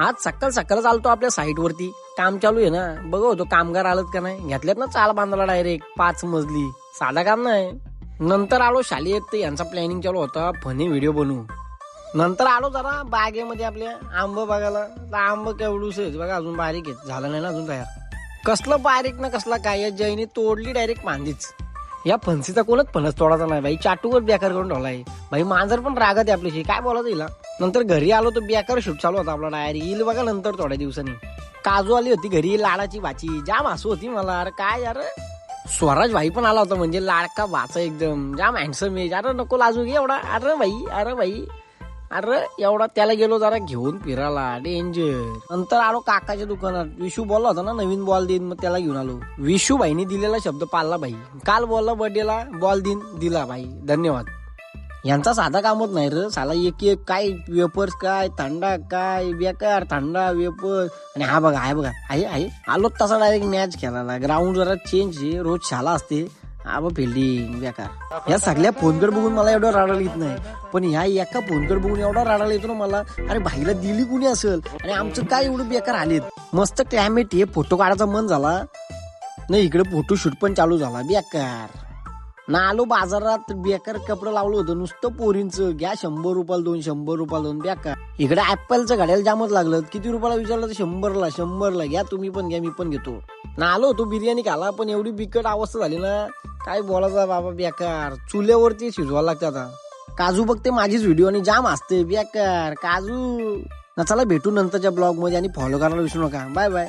आज सकाळ सकाळच आलतो आपल्या साईट वरती, काम चालू आहे ना, बघ तो कामगार आलत का नाही, घेतल्यात ना चाल बांधायला डायरेक्ट 5 मजली, साधा काम नाही. नंतर आलो शाळेत, तर यांचा प्लॅनिंग चालू होता फनी व्हिडिओ बनवू. नंतर आलो जरा बागेमध्ये आपल्या आंब बघायला, आंब केवढूस बघा, अजून बारीक आहेत, झालं नाही ना अजून तयार. कसलं बारीक ना कसला काय, या जैनी तोडली डायरेक्ट मांदीच. या फणसीचा कोणच फणस तोडायचा नाही भाई, चाटूवर बेकार करून ठेवलाय भाई. मांजर पण रागत आहे आपल्याशी, काय बोलायचं हिला. नंतर घरी आलो तर बेकार शूट चालू होता आपला, डायरी येईल बघा नंतर थोड्या दिवसांनी. काजू आली होती घरी, लाडाची भाची, जाम हसू होती मला. अरे काय यार, स्वराज भाई पण आला होता, म्हणजे लाडका वाचा एकदम, जाम हँडसम आहे. अरे नको लाजू घे एवढा, अरे भाई अरे एवढा. त्याला गेलो जरा घेऊन फिरायला, डेंजर. नंतर आलो काकाच्या दुकानात, विशू बोलला होता ना नवीन बॉल देईन, मग त्याला घेऊन आलो. विशू भाईनी दिलेला शब्द पाळला भाई, काल बोलला बर्थडेला बॉल देईन, दिला भाई, धन्यवाद. यांचा साधा कामच नाही रे साला, एक एक काय वेपर्स, काय थंडा, काय बेकार थंडा वेपर. आणि हा बघा आहे आलो तसा डायरेक्ट मॅच खेळायला. ग्राउंड जरा चेंज आहे, रोज शाळा असते, फिल्डिंग बेकार. या सगळ्या फोनकडे बघून मला एवढं राडायला येत नाही, पण ह्या एका फोनकडे बघून एवढा राडायला येतो ना मला. अरे भाईला दिली कुणी असेल, आणि आमचं काय एवढं बेकार आलेत. मस्त क्लायमेट आहे, फोटो काढायचा मन झाला नाही, इकडे फोटोशूट पण चालू झाला बेकार ना. आलो बाजारात, बेकार कपडे लावलं होतं नुसतं पोरींचं, घ्या 100 रुपयाला 2, 100 रुपयाला 2, बेकार. इकडे ऍपलचं घड्याला जामच लागलं, किती रुपयाला विचारलं तर 100ला घ्या, तुम्ही पण घ्या, मी पण घेतो ना. आलो होतो बिर्याणी खाला, पण एवढी बिकट अवस्था झाली ना, काय बोलायचं बाबा, बेकार. चुल्यावरती शिजवायला लागते आता. काजू बघते माझीच व्हिडिओ आणि जाम असते बेकार काजू ना. चला भेटू नंतरच्या ब्लॉग मध्ये, आणि फॉलो करायला विसरू नका. Bye bye.